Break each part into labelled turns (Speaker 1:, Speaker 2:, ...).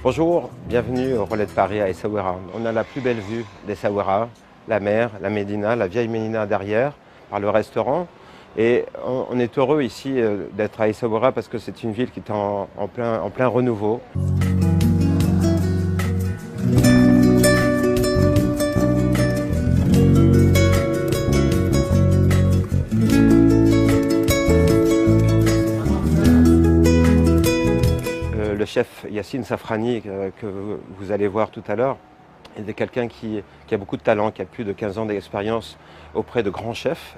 Speaker 1: Bonjour, bienvenue au Relais de Paris à Essaouira. On a la plus belle vue d'Essaouira, la mer, la Médina, la vieille Médina derrière, par le restaurant. Et on est heureux ici d'être à Essaouira parce que c'est une ville qui est en plein renouveau. Le chef Yassine Safrani, que vous allez voir tout à l'heure, est quelqu'un qui a beaucoup de talent, qui a plus de 15 ans d'expérience auprès de grands chefs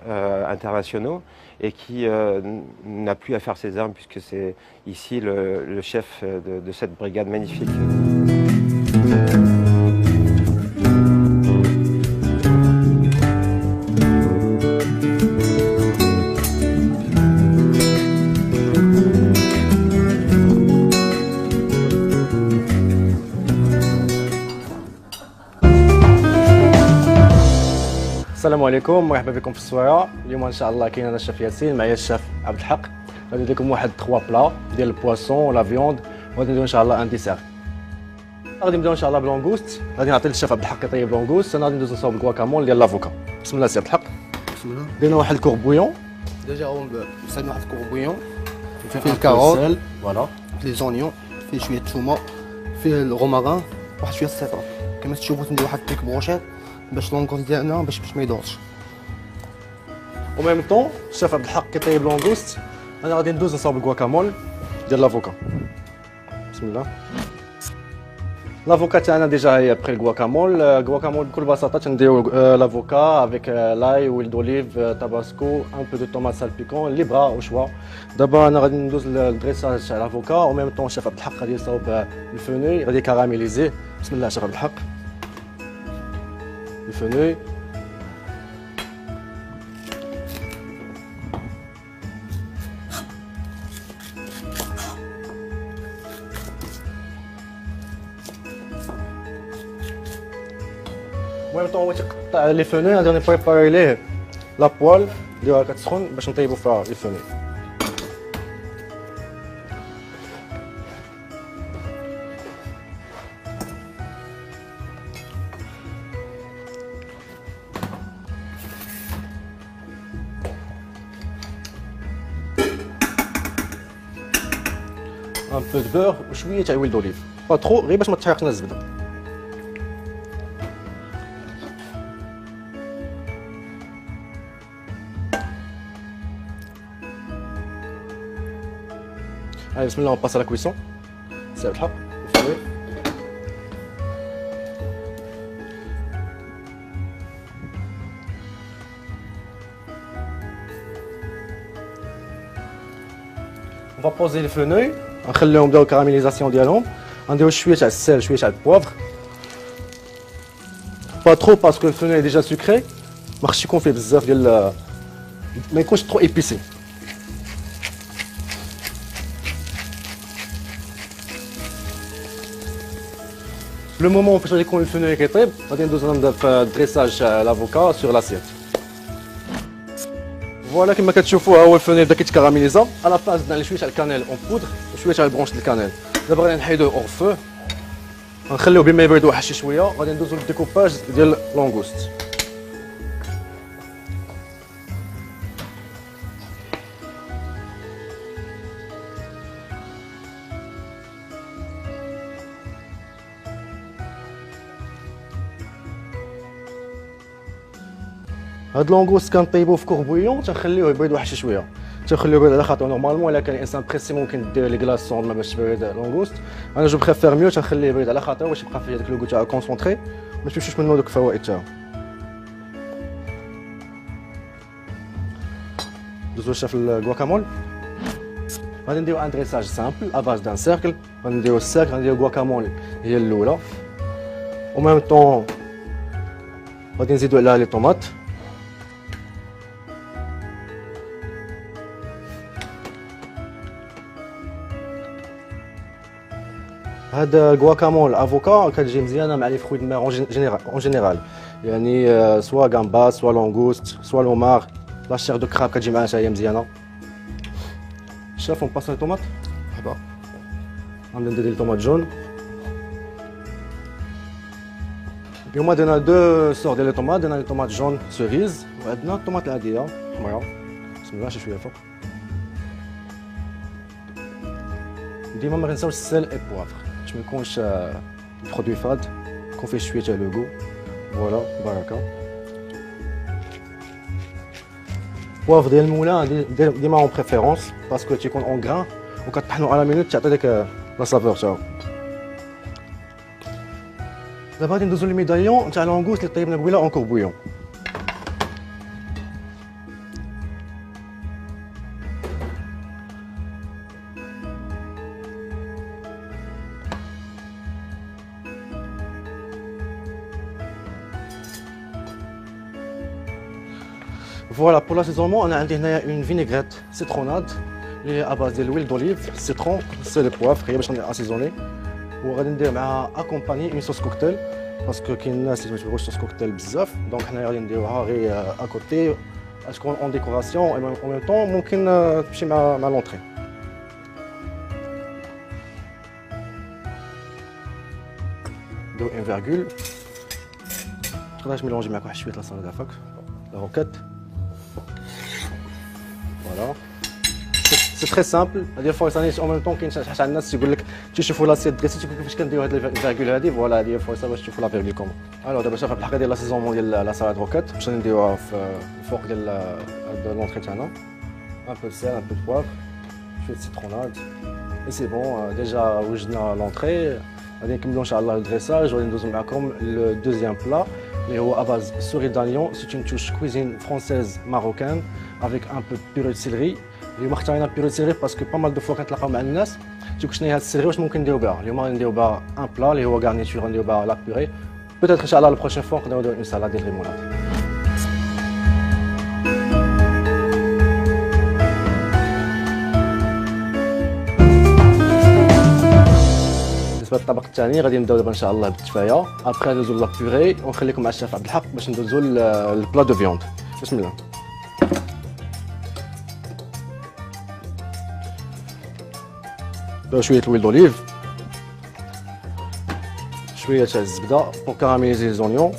Speaker 1: internationaux et qui n'a plus à faire ses armes puisque c'est ici le chef de cette brigade magnifique.
Speaker 2: السلام عليكم، مرحبا بكم في الصويره. اليوم ان شاء الله كاين انا الشيف ياسين، معايا الشيف عبد الحق. غادي ندير لكم واحد 3 بلا ديال البواسون لا فيوند، وغادي نديرو ان شاء الله ان ديسير. غادي نبداو ان شاء الله بلونغوست. غادي نعطي للشيف عبد الحق يطيب لونغوست، انا غادي ندوز نصاوب الكواكامول ديال لافوكا. بسم الله سي عبد الحق.
Speaker 3: بسم الله.
Speaker 2: درنا واحد الكور بويون.
Speaker 3: ديجا هو وصلنا واحد الكور بويون، فيه الكاروت،
Speaker 2: فوالا،
Speaker 3: فيه لي زونيون، فيه شويه الثومه، فيه الروماران، واحد شويه السيترون. كما تشوفوا ندير واحد البيك بروشيت باش لونغوست ديالنا باش ما يدورش.
Speaker 2: او ميم طون الشيف عبد الحق كيطيب لونغوست، انا غادي ندوز نصاوب الكواكامول ديال لافوكا. بسم الله. لافوكا تاعنا ديجا هي بري الكواكامول. الكواكامول بكل بساطه تنديرو لافوكا افيك لاي ويل دوليف تاباسكو ان بو دو طوماط سالبيكون ليبرا او شوا. دابا انا غادي ندوز للدريساج تاع لافوكا، او ميم طون الشيف عبد الحق غادي يصاوب الفوني، غادي كاراميليزيه. بسم الله الشيف عبد الحق. الفوني المهم طون هو تيقطع لي فوني. غادي نبريباري ليه لابوال نديروها كتسخن باش نطيبو فيها لي فوني. ان بو دو بور وشويه تاع ويل دوليف، با ترو غير باش ما تحرقنا الزبده. Allez, bismillah, on passe à la cuisson. C'est le hap, le fouet. On va poser les fenouils. نخليهم يبداو الكراميليزاسيون ديالهم. غنديرو شويه تاع السيل، شويه تاع البوافغ. با ترو باسكو الفوني ديجا سكري، ما خصش يكون فيه بزاف ديال، ما يكونش ترو ايبيسي. لو مومون فاش غادي يكون الفوني كيطيب غادي ندوز نبدا في دريساج لافوكا سور لاسيت. فوالا كما كتشوفوا ها هو الفوني بدا كيتكراميليزا. على بلاص درنا شويه تاع الكانيل اون بودر وشويه تاع البرونش ديال الكانيل. دابا غادي نحيدوه اور فو، غنخليوه بما يبرد واحد شي شويه. غادي ندوزو للديكوباج ديال لونغوست. هاد لونغوست كنطيبوه في كور بويون، تنخليوه يبرد واحد شي شويه، تنخليوه يبرد على خاطر نورمالمون الا كان الانسان بريسي ممكن دير لي كلاصون ما باش تبرد لونغوست. انا جو بريفير ميو تنخليه يبرد على خاطر باش يبقى فيه داك لوغو تاعو كونسونطري ما تمشيوش منو دوك الفوائد تاعو. دوزو شاف الكواكامول. غادي نديرو ان دريساج سامبل افاج دان سيركل. غادي نديرو السيركل، غنديرو كواكامول هي الاولى، و ميم طون غادي نزيدو عليها لي طوماط. هاد الكواكامول افوكا كتجي مزيانه مع لي فروي دو مير اون جينيرال، يعني سوا غامباس سوا لونغوست سوا لومار لا شير دو كراب كتجي معاها حتى هي مزيانه. شاف اون باس لي طوماط. مرحبا. غنبدا ندير لي طوماط جون. اليوم درنا دو سور ديال الطوماط، درنا الطوماط جون سيريز وعندنا الطوماط العاديه حمراء. بسم الله شويه فوق. ديما ما كنساوش السيل اي بوافر باش ما يكونش برودوي فاد، يكون فيه شويه تاع لوغو. فوالا بركه. بوافر ديال المولان ديما اون بريفيرونس باسكو تيكون اون غران وكطحنو على مينوت تعطي ديك لا سافور تاعو. دابا غادي ندوزو للميداليون تاع لونغوس اللي طيبنا قبيله اون كوربويون. Voilà, pour l'assaisonnement, on a une vinaigrette citronnade, à base de l'huile d'olive, citron, sel et poivre, et on va assaisonner. On va accompagner une sauce cocktail, parce que il y a une sauce cocktail bzaf, donc on va à côté, en décoration, et en même temps, on va l'entrée. De une virgule. Je mélange avec un peu de la salade à foc, la roquette. Voilà. C'est très simple. C'est-à-dire en même temps qu'il y a des gens qui disent tu chauffes l'assiette dressée, tu peux faire cette virgule. Voilà, il faut savoir tu chauffes la virgule comment. Alors d'abord, je vais regarder l'assaisonnement de la salade roquette. Je vais mettre au four de l'entrée. Un peu de sel, un peu de poivre, un peu de citronnade. Et c'est bon, déjà à l'entrée. Inch'Allah le dressage, je vais vous donner le deuxième plat. À base de souris d'oignon, c'est une touche cuisine française marocaine avec un peu de purée de céleri. اليوم اختارينا بيرو سيري باسكو با مال دو فوا كنتلاقاو مع الناس تيقول شنو هي هاد السيري واش ممكن نديرو بها. اليوم غادي نديرو بها ان بلا اللي هو غارنيتور نديرو بها لا بيري. بوتيتر ان شاء الله لا بروشين فوا نقدروا نديرو اون سالاد ديال الليموناد. بالنسبه للطبق الثاني غادي نبداو دابا ان شاء الله بالتفايه، ابخي ندوزو لا بيري ونخليكم مع الشيف عبد الحق باش ندوزو للبلا دو فيوند. بسم الله. شويه الويل دوليف، شويه تاع الزبده بور كاراميليزي لي زونيون،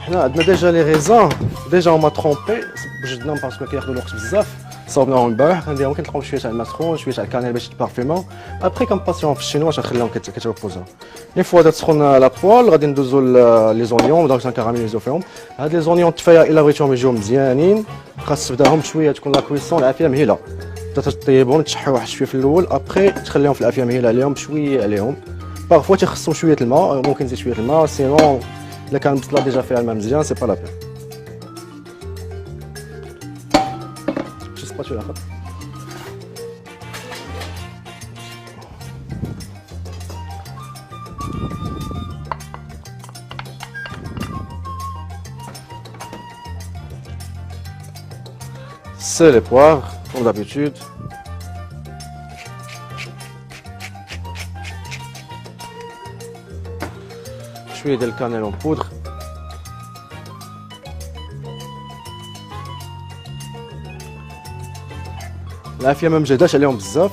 Speaker 2: حنا عندنا ديجا لي ريزان ديجا هما ترومبي وجدناهم باسكو كياخذوا الوقت بزاف. صوبناهم البارح كنديرهم كنلقاو شويه تاع المسخون شويه تاع الكانيل باش تبارفيمون. ابخي كنباسيون في الشينوا غنخليهم كيتربوزو. اون فوا دا تسخن لا بوال غادي ندوزو لي زونيون دونك نكاراميليزو فيهم. هاد لي زونيون التفايه الا بغيتيهم يجيو مزيانين خاص تبداهم شويه تكون لا كويسون العافيه مهيله. تطيبهم تشحوا واحد شويه في الاول ابخي تخليهم في العافيه مهيله عليهم بشويه عليهم. بارفوا تيخصهم شويه الماء ممكن تزيد شويه الماء سينون الا كان البصله ديجا فيها الماء مزيان سي با لا بين. شي سباتولا اخر. Sel et poivre, comme d'habitude. شوية ديال الكانيل en poudre. العافية ما مجهداش عليهم بزاف،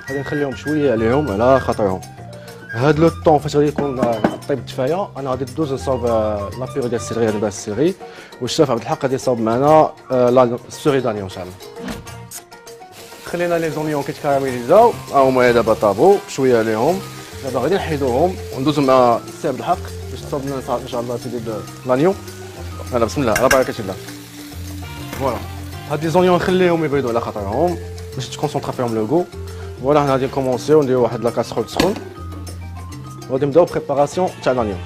Speaker 2: غادي نخليهم شوية عليهم على خاطرهم. هاد لو طون فاش غادي يكون طيب التفايه انا غادي ندوز نصاوب لا بيرو ديال السيري غادي نبدا السيري والشيف عبد الحق غادي يصاوب معنا لا سوري دانيون ان شاء الله. خلينا لي زونيون كيتكاراميليزاو ها هما دابا طابو شويه عليهم. دابا غادي نحيدوهم وندوزو مع السي عبد الحق باش تصاوب لنا ان شاء الله سيدي لانيون. يلا بسم الله على بركه الله. فوالا هاد لي زونيون نخليهم يبردوا على خاطرهم باش تكونسونطرا فيهم لو غو. فوالا حنا غادي نكومونسيو نديرو واحد لا كاسرول تسخن غادي نبداو بريباراسيون تاع لانيون.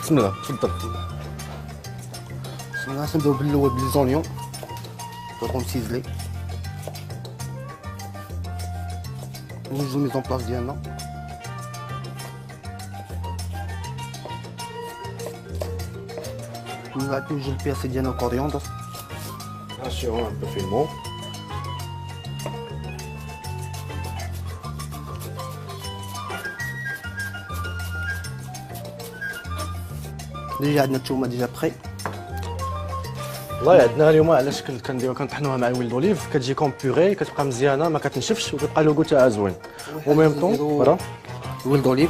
Speaker 2: بسم الله تفضل.
Speaker 3: بسم الله نبداو بالاول بلي زونيون نروحو نسيزلي نوجدو ميزون بلاص ديالنا. من بعد نوجدو البياسي ديالنا الكوريوندر
Speaker 2: Assurons un peu finement.
Speaker 3: ديجا عندنا الثومه ديجا بخي.
Speaker 2: والله عندنا اليوم علاش كنديرو كنطحنوها مع الويل دوليف كتجي كوم بيغي كتبقى مزيانه ما كتنشفش وكتبقى لوغو تاعها زوين و ميم طون فوالا
Speaker 3: الويل دوليف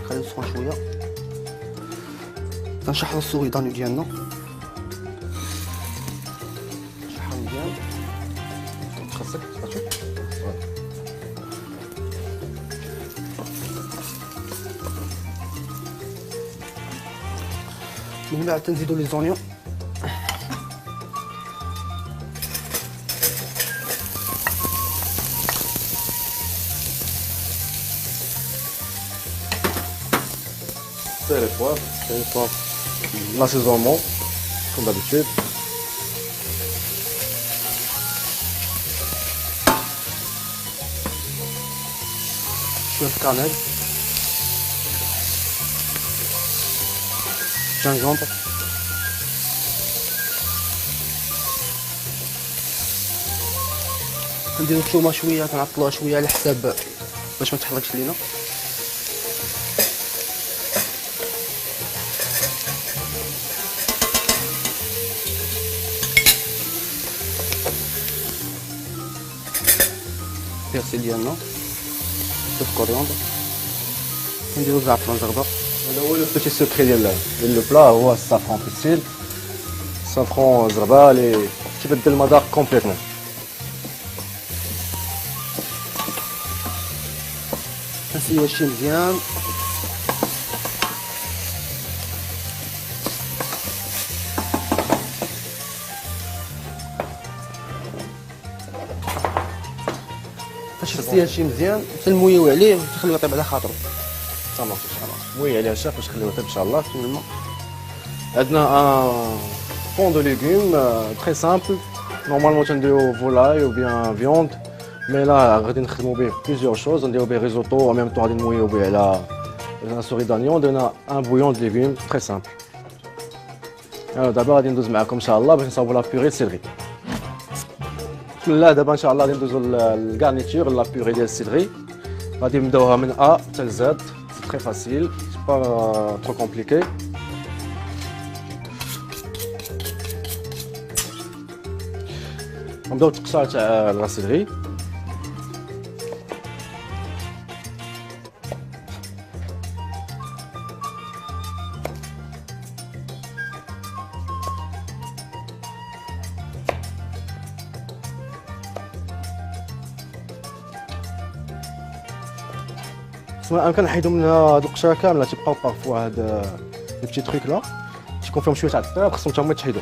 Speaker 3: خليو يسخن شويه كنشحروا السوري دانيو ديالنا شحال مزيان
Speaker 2: خاصك
Speaker 3: من بعد تنزيدو لي زونيون
Speaker 2: c'est les poivres, l'assaisonnement, comme d'habitude.
Speaker 3: شويه كانيل جانجومبر نديرو الثومه شويه كنعطلوها شويه على حساب باش ما تحرقش لينا بيرسيل ديالنا شويه كورياندر كنديرو زعفران زغبه
Speaker 2: هذا هو لو بيتي سكري ديال لو بلا هو السافرون بيسيل السافرون زغبه اللي كيبدل المذاق كومبليتمون
Speaker 3: كنسيو هادشي مزيان فاش تسيي هادشي مزيان تنمويو عليه وتخليو يطيب على خاطرو
Speaker 2: صافي ان شاء الله موي عليها الشاف باش نخليوه يطيب ان شاء الله في الماء عندنا ان فون دو ليغوم تري سامبل نورمالمون تنديرو فولاي او بيان فيوند مي لا غادي نخدمو به بليزيور شوز نديرو به ريزوتو او ميم طون غادي نمويو به على un souris d'oignon درنا ان بويون دو ليغوم تري سامبل دابا غادي ندوز معكم ان شاء الله باش نصاوبو لا بيغي سيلري بسم الله دابا ان شاء الله غادي ندوزو للغارنيتور لا بيغي ديال السيلري غادي نبداوها من ا حتى لزد سي تري فاسيل سي با ترو كومبليكي نبداو التقشير تاع الغاسيلري يمكن نحيدو منها هاد القشره كامله تيبقاو بارفوا هاد لي بتي تروك لا تيكون فيهم شويه تاع الطياب خصهم تا هما يتحيدو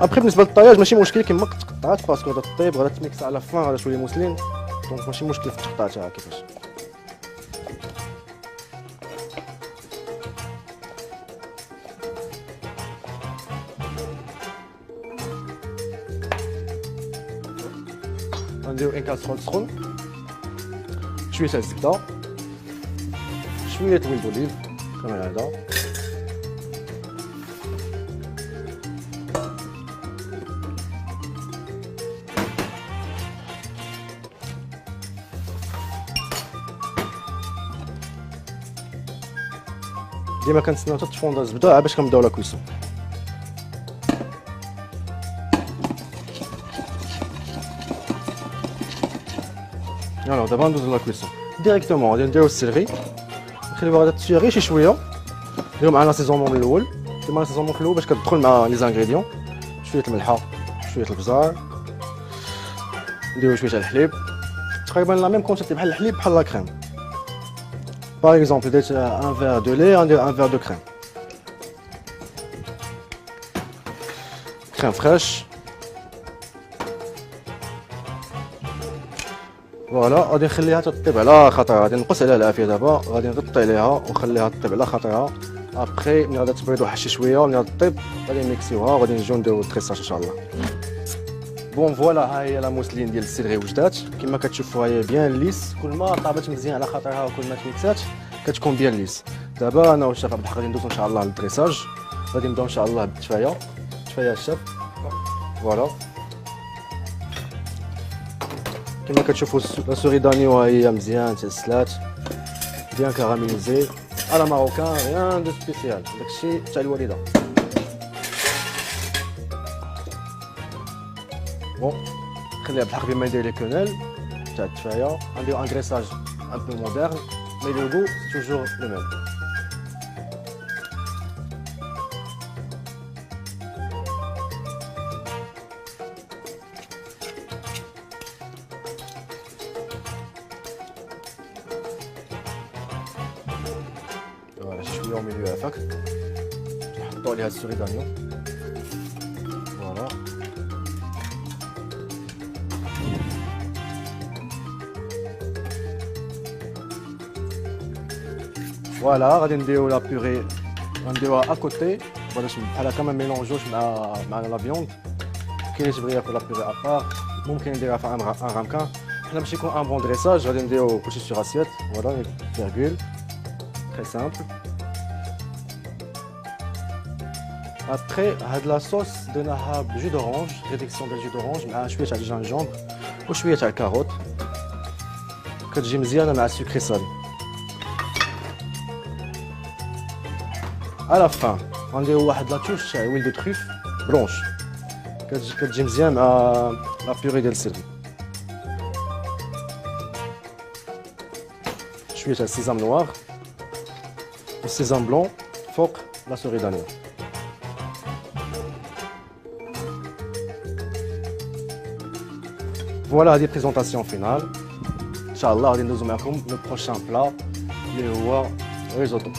Speaker 2: ابخي بالنسبه للطياج ماشي مشكل كيما تقطعات باسكو غادا طيب غادا تميكس على فان غادا شويه موسلين دونك ماشي مشكل في التقطاع تاعها كيفاش غنديرو ان كاسرول سخون شويه تاع الزبده شويه ويل دوليف كما هذا ديما كنتسناو حتى تفوندا الزبده باش كنبداو لا كويسون الو دابا ندوزو لا كويسون ديريكتومون غادي نديرو السيلري نخليوها غادا تسير غير شي شويه نديرو معنا لاسيزونمون من الاول ديما لاسيزونمون في الاول باش كتدخل مع لي زانغريديون شويه الملحه شويه البزار نديرو شويه تاع الحليب تقريبا لا ميم كونسيبت بحال الحليب بحال لا كريم باغ اكزومبل درت ان فير دو لي غندير ان فير دو كريم كريم فريش فوالا غادي نخليها تطيب على خاطرها غادي نقص عليها العافيه دابا غادي نغطي عليها ونخليها تطيب على خاطرها ابخي ملي غادا تبرد واحد شي شويه وملي غادا طيب غادي نميكسيوها وغادي نجيو نديرو التريساج ان شاء الله بون فوالا ها هي لا موسلين ديال السيلري وجدات كما كتشوفوا هي بيان ليس كل ما طابت مزيان على خاطرها وكل ما تميكسات كتكون بيان ليس دابا انا والشيف عبد الحق غادي ندوزو ان شاء الله للدريساج غادي نبداو ان شاء الله بالتفايه الشيف فوالا كما كتشوفوا لا سوري دانيو هي مزيان تسلات بيان كاراميليزي على ماروكان ريان دو سبيسيال داكشي تاع الوالده. بون خليها بالحق بما يدير لي كونيل تاع التفايه غنديرو انغريساج ان بو مودرن مي لو غو سي توجور لو ميم. فوالا شويه وميليو هكاك نحطو عليها السوري دانيو. فوالا فوالا غادي نديرو لا بيغي غنديروها اكوتي باش بحال هكا ما ميلونجوش مع لا فيوند. كاين اللي تبغي ياكل لا بيغي ابار ممكن نديرها في ان رامكان. حنا باش يكون ان بون دريساج غادي نديرو كلشي سور اسيت. فوالا فيرغول تري سامبل. ابخي هاد لا صوص درناها بجو دورانج ريدكسيون ديال جو دورانج مع شويه تاع الجانجومبر وشويه تاع الكاروت كتجي مزيانه مع السكري صالي. على فان غنديرو واحد لاطوش تاع ويل دو تروف بلونش كتجي مزيان مع لا بيغي ديال السيرفي. شويه تاع السيزام نوار والسيزام بلون فوق لا سوري دانيو. فوالا هذه بريزونطاسيون فينال. ان شاء الله غادي ندوزو معكم لو بروشان بلا اللي هو ريزوتو.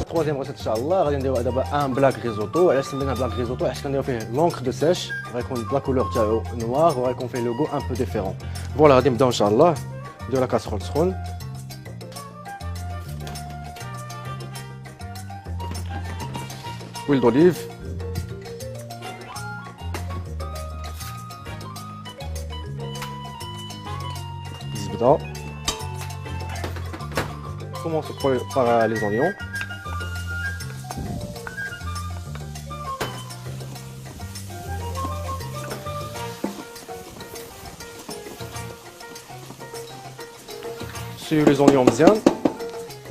Speaker 2: troisième recette ان شاء الله غادي نديرو دابا ان بلاك ريزوتو. علاش سميناه بلاك ريزوتو؟ حيت كنديرو فيه لونكر دو سيش غيكون لا كولور تاعو نوار وغيكون فيه لوغو ان بو ديفيرون. فوالا غادي نبداو ان شاء الله. نديرو لا كاسرول تسخن. huile d'olive, zbda. Commence par les oignons. Sur les oignons مزيان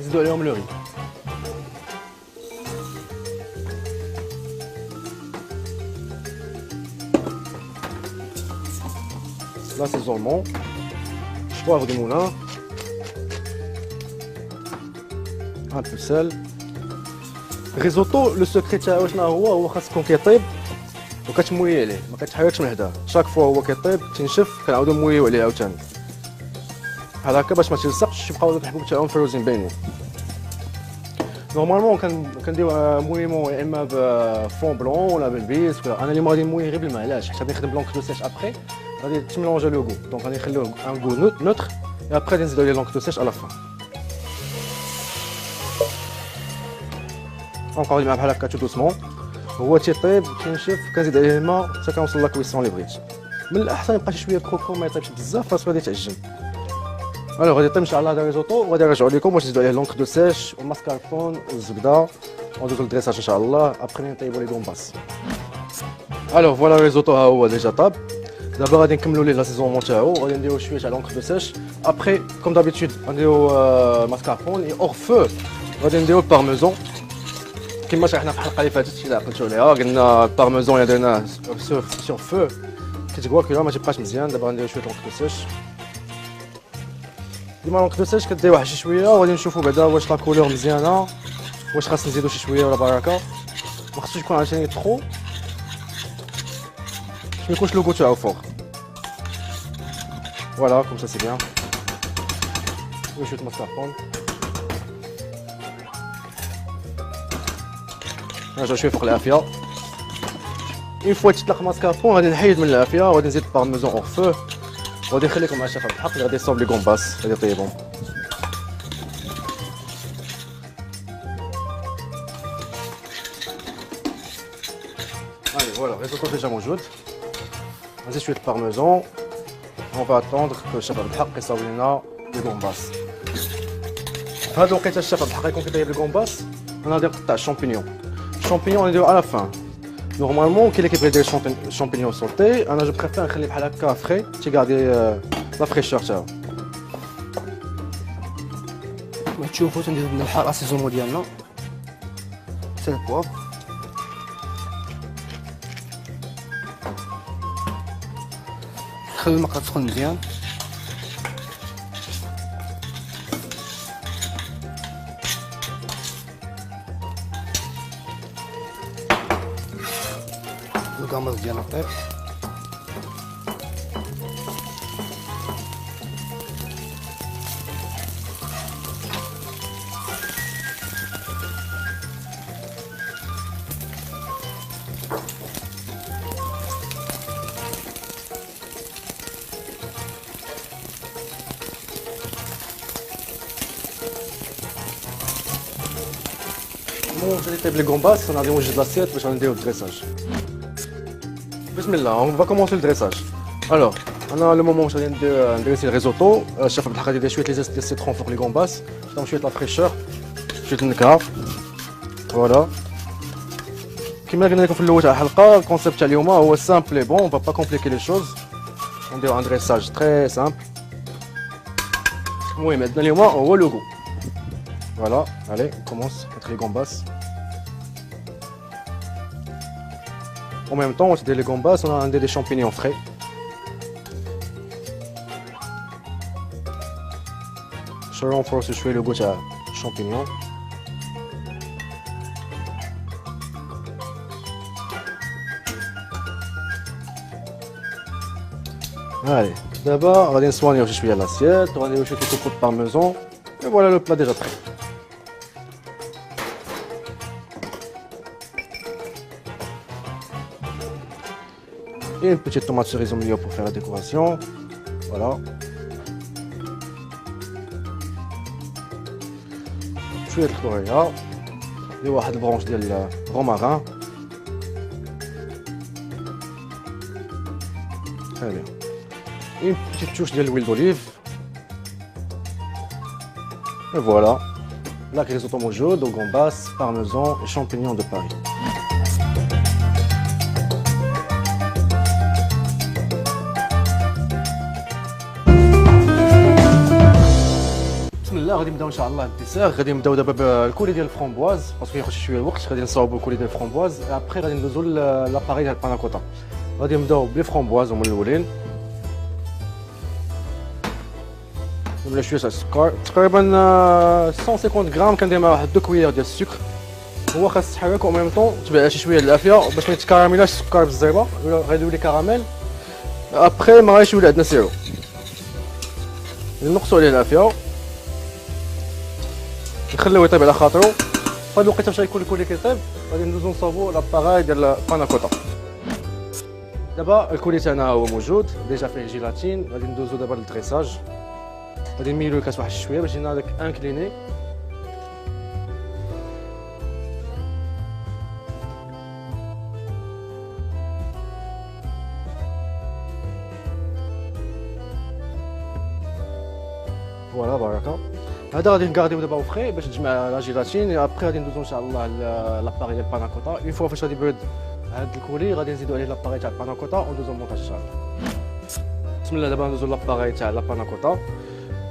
Speaker 2: نزيدو عليهم لو ري. l'assaisonnement, poivre de moulin, un peu de sel. Risotto, le secret تاعو شنو هو خاص يكون كيطيب وكتموي عليه ما كتحركش من هدا. شاك فوا هو كيطيب تنشف كنعاودو نمويو عليه عاوتاني بحال هكا باش ما تلصقش يبقاو دوك الحبوب تاعهم فروزين باينين. نورمالمون كندير مويمون يا اما بفون بلون ولا بالبيس. انا اللي غادي نموي غير بالماء. علاش؟ حيت غادي نخدم بلونك دو سيش ابخي غادي تملونجي لو غو. دونك غادي نخليوه ان غو نوتر اي ابخي نزيدو لي لونك دو سيش على فان. دونك غادي بحال هكا تو دوسمون هو تيطيب تينشف كنزيد عليه الماء حتى كنوصل لا كويسون اللي بغيت. من الاحسن يبقى شي شويه كروكو ما يطيبش بزاف راسو غادي تعجن. الو غادي يطيب ان شاء الله هذا ريزوتو وغادي نرجعو لكم واش نزيدو عليه لونك دو سيش والماسكاربون والزبده وندوزو للدريساج ان شاء الله ابخي نطيبو لي غومباس. الو فوالا ريزوتو ها هو ديجا طاب. دابا غادي نكملو ليه لاسيزونمون تاعو غادي نديرو شويه تاع لونك دو سيش ابخي كوم دابيتود غنديرو ماسكاربون اي اور فو غادي نديرو البارميزون كيما شرحنا في الحلقه اللي فاتت الا عقلتو عليها. قلنا البارميزون اللي درناه سور فو كيتكوا كيما ما تيبقاش مزيان. دابا غنديرو شويه لونك دو سيش. ديما لونك دو سيش كدير واحد شي شويه وغادي نشوفو بعدا واش لا كولور مزيانه واش خاص نزيدو شي شويه ولا بركه. ما خصوش يكون عاوتاني ترو باش ما يكونش لوغو تاعو فوق. فوالا كوم سا سي بيان. وشويه ماسكاربون نرجعو شويه فوق العافيه. اون فوا تطلق ماسكاربون غادي نحيد من العافيه وغادي نزيد بارميزون اور فو وغادي نخليكم مع الشيف عبد الحق اللي غادي يصاوب لي غومباس غادي يطيبهم. Allez, voilà, le risotto déjà موجود. نزيد شويه بارميزون. On va attendre que الشيف عبد الحق يصاوب لنا لي غومباس. في هذا الوقيته الشيف عبد الحق يكون كيطيب الكومباس انا غادي نقطع الشامبينيون. الشامبينيون نديرو على فان. نورمالمون كاين اللي كيبغي يدير الشامبينيون سوتي، انا جو بريفير نخليه بحال هكا فري تيغاردي لا فريشور تاعو.
Speaker 3: كما تشوفوا تنديرو الملح الاسيزونمون ديالنا، سال البوافر، نخلي الماء تسخن مزيان. الكاميرا ديالنا طيب.
Speaker 2: المهم غادي يطيب لي كومباس، انا غادي نوجد لاسيت باش غنديرو الدريساج. بسم الله، on va commencer le dressage. Alors, on a le moment où je viens de dresser le risotto. Chef Abdel Haq a dit شوية les citrons pour les gambas. Donc شوية la fraîcheur, شوية النكهة. Voilà. كما قلنا لكم في الأول تاع الحلقة، الكونسيبت تاع اليوم هو simple et bon, on va pas compliquer les choses. On dit un dressage très simple. المهم عندنا اليوم هو le goût. Voilà, allez, on commence à mettre les gambas. En même temps, on a les gambas, on a des champignons frais. Je renforce le goût de champignons. Allez, d'abord, on va soigner l'assiette, on va ajouter quelques coups de parmesan. Et voilà le plat déjà prêt. Et une petite tomate cerise au milieu pour faire la décoration. Voilà. شوية الكوريا. ندير واحد البرونش ديال الروماران. Très bien. Une petite touche de l'huile d'olive. Et voilà. La risotto موجود, au gambas, parmesan et champignons de Paris. بسم الله غادي نبداو ان شاء الله الديسير. غادي نبداو دابا بالكولي ديال الفرامبواز باسكو ياخذ شويه الوقت. غادي نصاوبوا الكولي ديال الفرامبواز ابري غادي ندوزو لاباري ديال الباناكوتا. غادي نبداو بلي فرامبواز هما الاولين. نملى شويه تاع السكر تقريبا 150 غرام. كندير معاه واحد 2 كويير ديال السكر. هو خاص تحرك او ميم طون تبع شي شويه العافيه باش ما يتكراميلاش السكر بالزريبه ولا غادي يولي كراميل. ابري ما غاديش يولي عندنا سيرو. نقصوا عليه العافيه نخليوه يطيب على خاطرو. في هاد الوقيته باش يكون الكولي كيطيب غادي ندوزو نصاوبو لاباراي ديال الباناكوتا. دابا الكولي تاعنا هو موجود ديجا فيه جيلاتين. غادي ندوزو دابا للدريساج. غادي نميلو الكاس واحد شويه باش يجينا داك انكليني. فوالا بركه. هذا غادي نكارديو دابا وفخي باش تجمع لا جيلاتين. ابخي غادي ندوزو ان شاء الله لاباري ديال الباناكوتا. اون فوا فاش غادي يبرد هاد الكولي غادي نزيدو عليه لاباري تاع الباناكوتا وندوزو المونتاج ان شاء الله. بسم الله دابا ندوزو لاباري تاع الباناكوتا.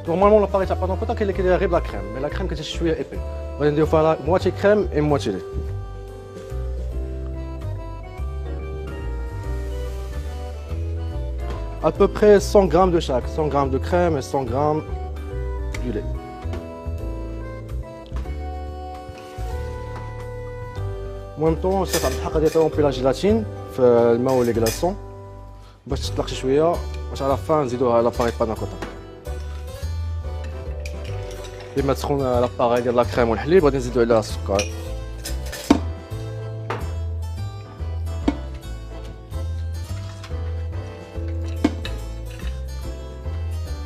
Speaker 2: نورمالمون لاباري تاع الباناكوتا كاين اللي كيدير غير بلا كريم مي لا كريم كتجي شويه ايبي. غادي نديرو فيها مواتي كريم اي مواتي لي. À peu près 100 grammes de chaque, 100 grammes de crème et 100 grammes du lait. En même temps, الشيف عبد الحق غادي يطيبون la gélatine في الماء ولي كلاصون باش تطلق شي شويه باش على فان نزيدوها لاباري باناكوتا. لما تسخن لاباري ديال لا كريم والحليب غادي نزيدو عليها السكر.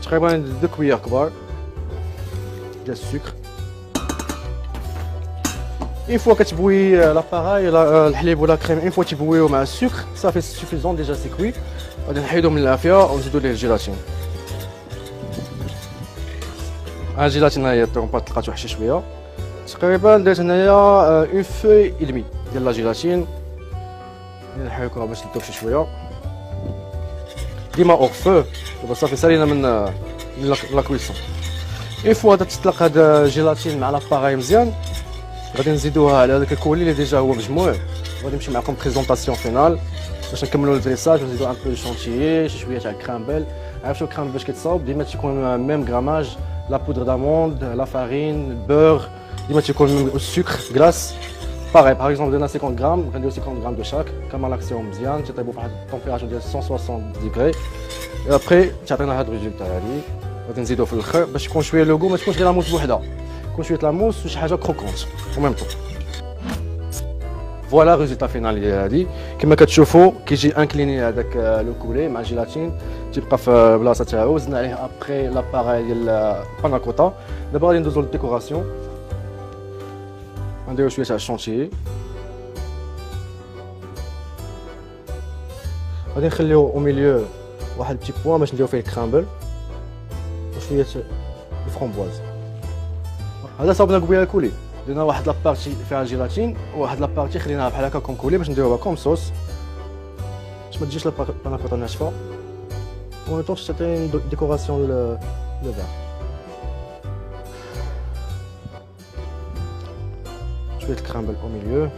Speaker 2: تقريبا 2 كويير كبار ديال السكر. اون فوا كتبوي لاباراي الحليب ولا كريم اون فوا تيبويو مع السكر صافي سوفيزون ديجا سي كوي. غادي نحيدو من العافيه ونزيدو ليه الجيلاتين. الجيلاتين هي الطرومبات لقات وحشه شويه تقريبا. درت هنايا اون فوي ايدمي ديال لا جيلاتين، نحركوها باش تذوب شي شويه ديما اور فو. دابا صافي سالينا من لا كويسون. اون فوا تطلق هاد الجيلاتين مع لاباغاي مزيان، غادي نزيدوها على هذاك الكولي اللي ديجا هو مجموع، غادي نمشي معكم بريزونطاسيون فينال باش نكملوا الفريساج ونزيدو ان بو شونتيي، شي شويه تاع الكرامبل. عرفتوا الكرامبل باش كيتصاوب ديما تيكون ميم غراماج، لا بودر داموند، لا فارين، البور، ديما تيكون ميم السكر غلاس. باغي باغ اكزومبل درنا 50 غرام، غنديرو 50 غرام دو شاك، كمالاكسيون مزيان تيطيبوا فواحد التمبيراتور ديال 160 ديغري. ابخي تعطينا هاد الريزولتا هادي، غادي نزيدوه في الاخر باش يكون شويه لوغو، ما تكونش غير لاموس بوحدها، يكون شويه لاموس وشي حاجه كروكونت او ميم طون. فوالا الريزولتا فينال ديال هادي كما كتشوفوا، كيجي انكليني هذاك لو كولي مع الجيلاتين، تيبقى في بلاصه تاعو. زدنا عليه ابخي لاباراي ديال باناكوتا. دابا غادي ندوزو للديكوراسيون، غنديرو شويه تاع الشونتيي، غادي نخليو او ميليو واحد بتي بوان باش نديرو فيه الكرامبل وشويه الفرامبواز. هذا صاوبنا قبيله الكولي، درنا واحد لابارتي فيها الجيلاتين وواحد لابارتي خليناها بحال هكا كوم كولي باش نديروها كوم صوص باش ما تجيش الباناكوطا ناشفه، و نطوش تعطي ديكوراسيون لو فير. شويه الكرامبل او ميليو،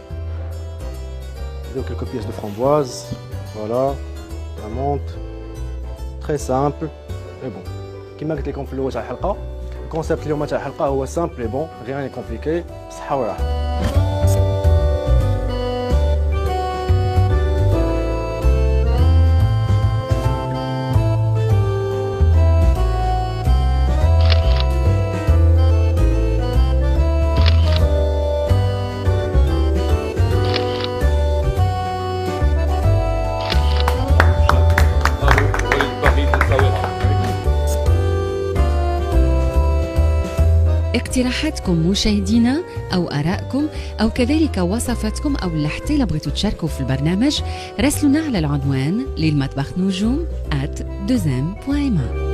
Speaker 2: نديرو كلكو بياس دو فرامبواز. فوالا لا مونت تري سامبل اي بون. كيما قلت لكم في الاول تاع الحلقه، الكونسيبت اليوم تاع الحلقه هو سامبل اي بون، غير كومبليكي، بصحه وراحه.
Speaker 4: اقتراحاتكم مشاهدينا أو آرائكم أو كذلك وصفاتكم أو اللي حتى لا بغيتوا تشاركوا في البرنامج، راسلونا على العنوان للمطبخ نجوم @2m.ma.